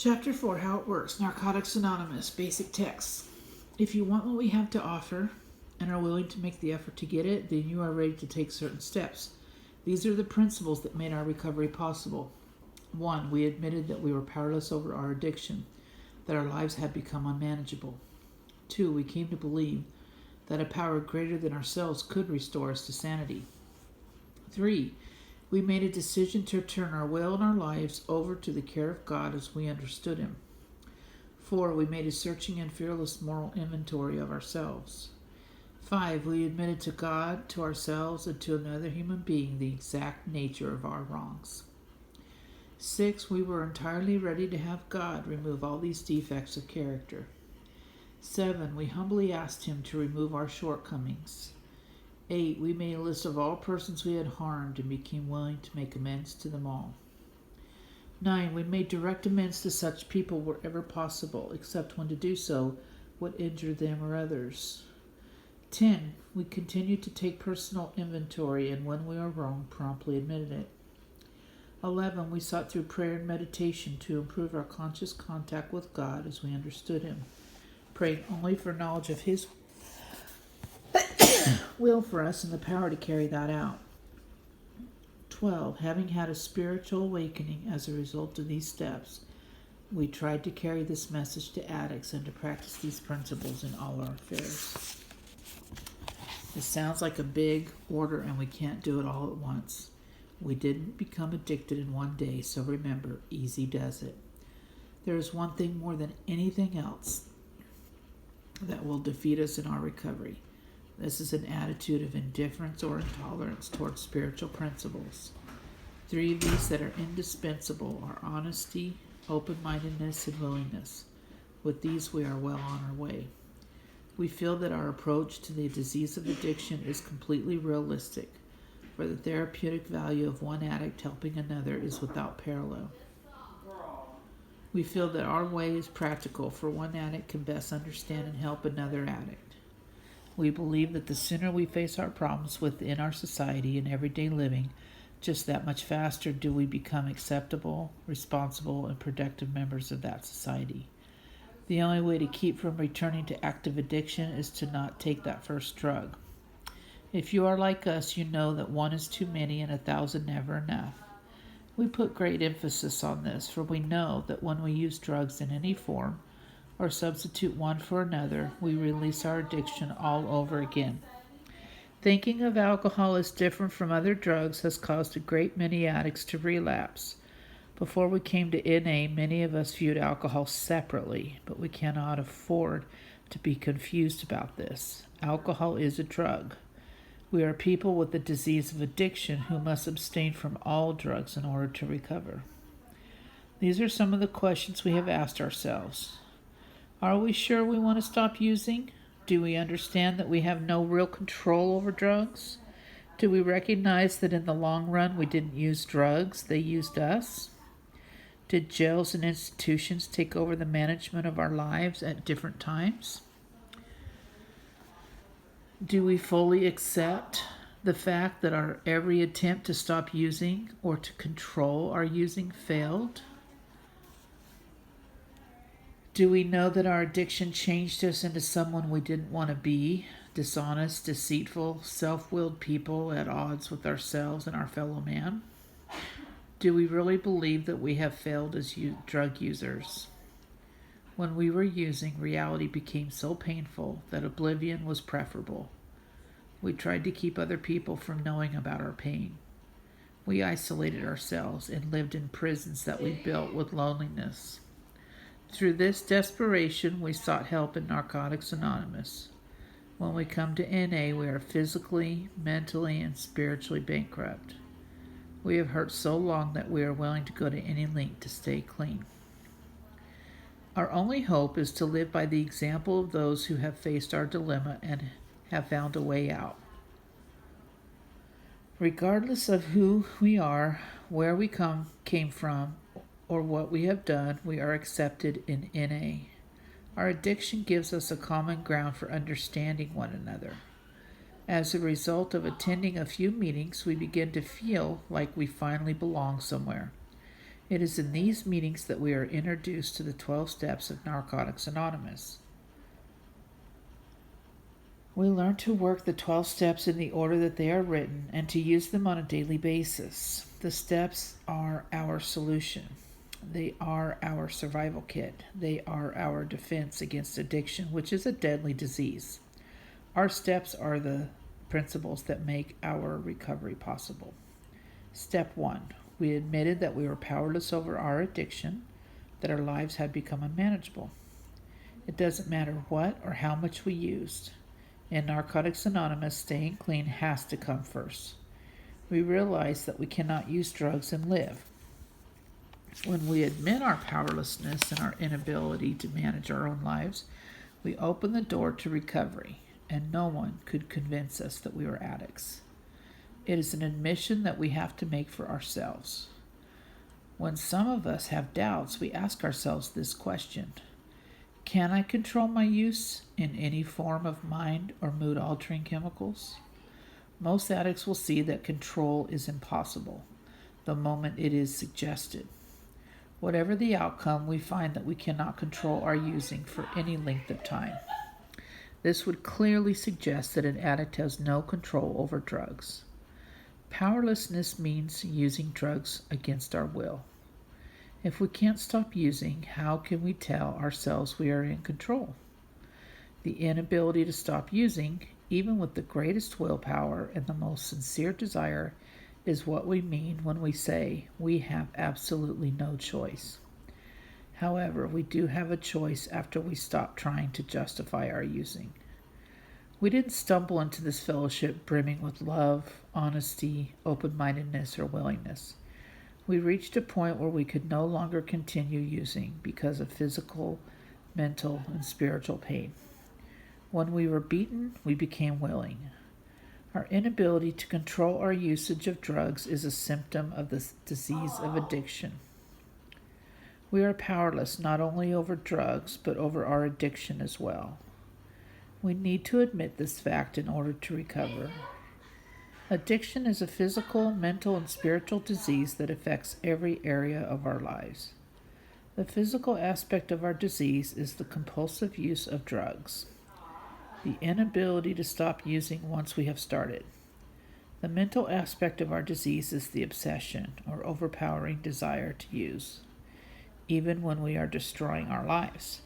Chapter 4, How It Works, Narcotics Anonymous, Basic Text. If you want what we have to offer and are willing to make the effort to get it, then you are ready to take certain steps. These are the principles that made our recovery possible. 1. We admitted that we were powerless over our addiction, that our lives had become unmanageable. 2. We came to believe that a power greater than ourselves could restore us to sanity. 3. We made a decision to turn our will and our lives over to the care of God as we understood Him. 4. We made a searching and fearless moral inventory of ourselves. 5. We admitted to God, to ourselves, and to another human being the exact nature of our wrongs. 6. We were entirely ready to have God remove all these defects of character. 7. We humbly asked Him to remove our shortcomings. 8. We made a list of all persons we had harmed and became willing to make amends to them all. 9. We made direct amends to such people wherever possible, except when to do so would injure them or others. 10. We continued to take personal inventory, and when we were wrong, promptly admitted it. 11. We sought through prayer and meditation to improve our conscious contact with God as we understood Him, praying only for knowledge of His will for us and the power to carry that out. 12. Having had a spiritual awakening as a result of these steps, we tried to carry this message to addicts and to practice these principles in all our affairs. This sounds like a big order, and we can't do it all at once. We didn't become addicted in one day, so remember, easy does it. There is one thing more than anything else that will defeat us in our recovery. This is an attitude of indifference or intolerance towards spiritual principles. 3 of these that are indispensable are honesty, open-mindedness, and willingness. With these, we are well on our way. We feel that our approach to the disease of addiction is completely realistic, for the therapeutic value of one addict helping another is without parallel. We feel that our way is practical, for one addict can best understand and help another addict. We believe that the sooner we face our problems within our society and everyday living, just that much faster do we become acceptable, responsible, and productive members of that society. The only way to keep from returning to active addiction is to not take that first drug. If you are like us, you know that 1 is too many and 1,000 never enough. We put great emphasis on this, for we know that when we use drugs in any form, or substitute one for another, we release our addiction all over again. Thinking of alcohol as different from other drugs has caused a great many addicts to relapse. Before we came to NA, many of us viewed alcohol separately, but we cannot afford to be confused about this. Alcohol is a drug. We are people with the disease of addiction who must abstain from all drugs in order to recover. These are some of the questions we have asked ourselves. Are we sure we want to stop using? Do we understand that we have no real control over drugs? Do we recognize that in the long run we didn't use drugs, they used us? Did jails and institutions take over the management of our lives at different times? Do we fully accept the fact that our every attempt to stop using or to control our using failed? Do we know that our addiction changed us into someone we didn't want to be, dishonest, deceitful, self-willed people at odds with ourselves and our fellow man? Do we really believe that we have failed as drug users? When we were using, reality became so painful that oblivion was preferable. We tried to keep other people from knowing about our pain. We isolated ourselves and lived in prisons that we built with loneliness. Through this desperation, we sought help in Narcotics Anonymous. When we come to NA, we are physically, mentally, and spiritually bankrupt. We have hurt so long that we are willing to go to any length to stay clean. Our only hope is to live by the example of those who have faced our dilemma and have found a way out. Regardless of who we are, where we came from, or what we have done, we are accepted in NA. Our addiction gives us a common ground for understanding one another. As a result of attending a few meetings, we begin to feel like we finally belong somewhere. It is in these meetings that we are introduced to the 12 steps of Narcotics Anonymous. We learn to work the 12 steps in the order that they are written and to use them on a daily basis. The steps are our solution. They are our survival kit. They are our defense against addiction, which is a deadly disease. Our steps are the principles that make our recovery possible. Step 1. We admitted that we were powerless over our addiction, that our lives had become unmanageable. It doesn't matter what or how much we used. In Narcotics Anonymous, staying clean has to come first. We realize that we cannot use drugs and live. When we admit our powerlessness and our inability to manage our own lives, we open the door to recovery, and no one could convince us that we were addicts. It is an admission that we have to make for ourselves. When some of us have doubts, we ask ourselves this question: can I control my use in any form of mind or mood-altering chemicals? Most addicts will see that control is impossible the moment it is suggested. Whatever the outcome, we find that we cannot control our using for any length of time. This would clearly suggest that an addict has no control over drugs. Powerlessness means using drugs against our will. If we can't stop using, how can we tell ourselves we are in control? The inability to stop using, even with the greatest willpower and the most sincere desire, is what we mean when we say we have absolutely no choice. However, we do have a choice after we stop trying to justify our using. We didn't stumble into this fellowship brimming with love, honesty, open-mindedness, or willingness. We reached a point where we could no longer continue using because of physical, mental, and spiritual pain. When we were beaten, we became willing. Our inability to control our usage of drugs is a symptom of the disease of addiction. We are powerless not only over drugs, but over our addiction as well. We need to admit this fact in order to recover. Addiction is a physical, mental, and spiritual disease that affects every area of our lives. The physical aspect of our disease is the compulsive use of drugs, the inability to stop using once we have started. The mental aspect of our disease is the obsession or overpowering desire to use, even when we are destroying our lives.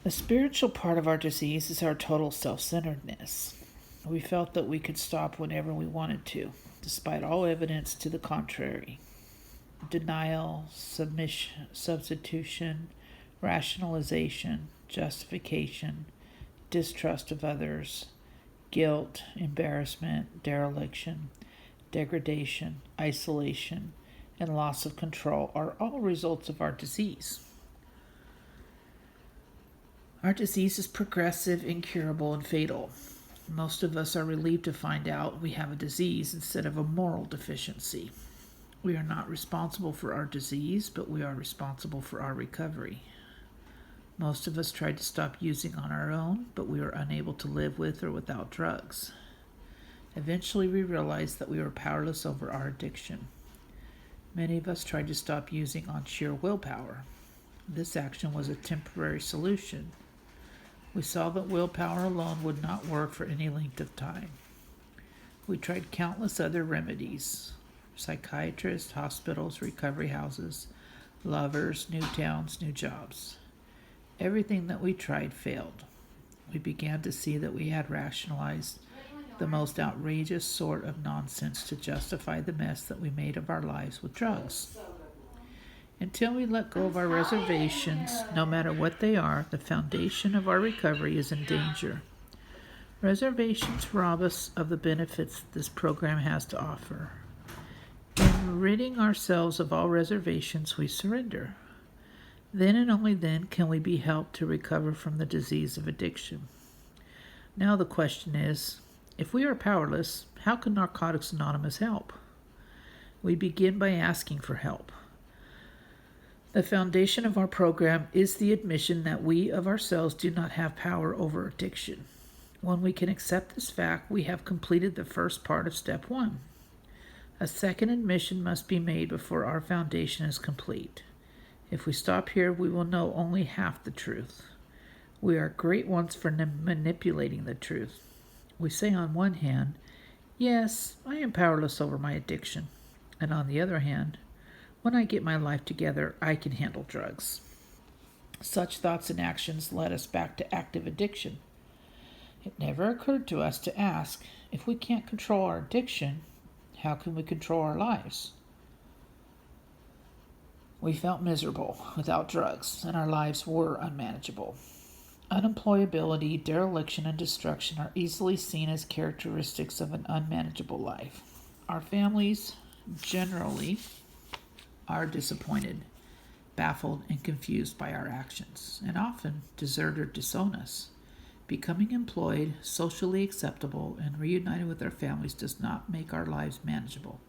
The spiritual part of our disease is our total self-centeredness. We felt that we could stop whenever we wanted to, despite all evidence to the contrary. Denial, substitution, rationalization, justification, distrust of others, guilt, embarrassment, dereliction, degradation, isolation, and loss of control are all results of our disease. Our disease is progressive, incurable, and fatal. Most of us are relieved to find out we have a disease instead of a moral deficiency. We are not responsible for our disease, but we are responsible for our recovery. Most of us tried to stop using on our own, but we were unable to live with or without drugs. Eventually, we realized that we were powerless over our addiction. Many of us tried to stop using on sheer willpower. This action was a temporary solution. We saw that willpower alone would not work for any length of time. We tried countless other remedies: psychiatrists, hospitals, recovery houses, lovers, new towns, new jobs. Everything that we tried failed. We began to see that we had rationalized the most outrageous sort of nonsense to justify the mess that we made of our lives with drugs. Until we let go of our reservations, no matter what they are, the foundation of our recovery is in danger. Reservations rob us of the benefits this program has to offer. In ridding ourselves of all reservations, we surrender. Then and only then can we be helped to recover from the disease of addiction. Now the question is, if we are powerless, how can Narcotics Anonymous help? We begin by asking for help. The foundation of our program is the admission that we of ourselves do not have power over addiction. When we can accept this fact, we have completed the first part of step 1. A second admission must be made before our foundation is complete. If we stop here, we will know only half the truth. We are great ones for manipulating the truth. We say on one hand, yes, I am powerless over my addiction. And on the other hand, when I get my life together, I can handle drugs. Such thoughts and actions led us back to active addiction. It never occurred to us to ask, if we can't control our addiction, how can we control our lives? We felt miserable without drugs, and our lives were unmanageable. Unemployability, dereliction, and destruction are easily seen as characteristics of an unmanageable life. Our families generally are disappointed, baffled, and confused by our actions, and often desert or disown us. Becoming employed, socially acceptable, and reunited with our families does not make our lives manageable.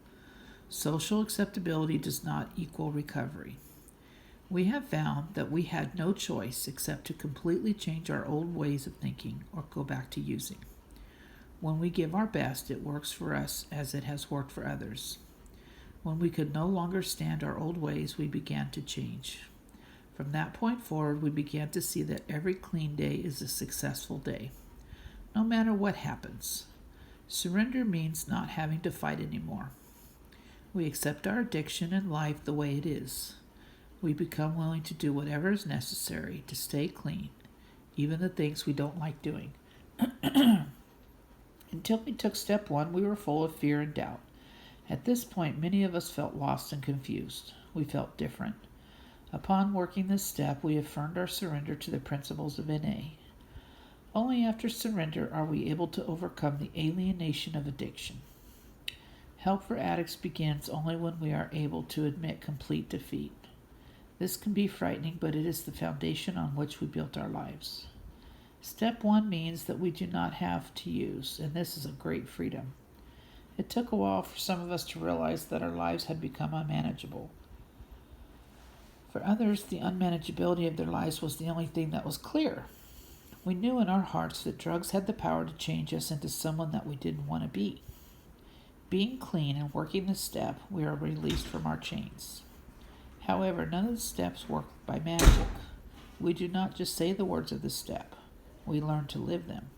Social acceptability does not equal recovery. We have found that we had no choice except to completely change our old ways of thinking or go back to using. When we give our best, it works for us as it has worked for others. When we could no longer stand our old ways, we began to change. From that point forward, we began to see that every clean day is a successful day, no matter what happens. Surrender means not having to fight anymore. We accept our addiction and life the way it is. We become willing to do whatever is necessary to stay clean, even the things we don't like doing. Until we took step one, we were full of fear and doubt. At this point, many of us felt lost and confused. We felt different. Upon working this step, we affirmed our surrender to the principles of NA. Only after surrender are we able to overcome the alienation of addiction. Help for addicts begins only when we are able to admit complete defeat. This can be frightening, but it is the foundation on which we built our lives. Step one means that we do not have to use, and this is a great freedom. It took a while for some of us to realize that our lives had become unmanageable. For others, the unmanageability of their lives was the only thing that was clear. We knew in our hearts that drugs had the power to change us into someone that we didn't want to be. Being clean and working this step, we are released from our chains. However, none of the steps work by magic. We do not just say the words of the step. We learn to live them.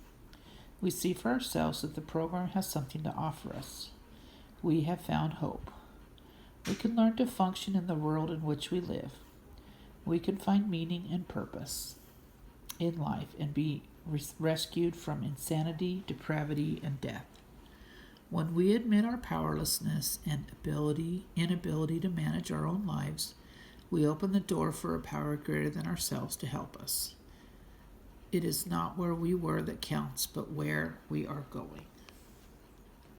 We see for ourselves that the program has something to offer us. We have found hope. We can learn to function in the world in which we live. We can find meaning and purpose in life and be rescued from insanity, depravity, and death. When we admit our powerlessness and inability to manage our own lives, we open the door for a power greater than ourselves to help us. It is not where we were that counts, but where we are going.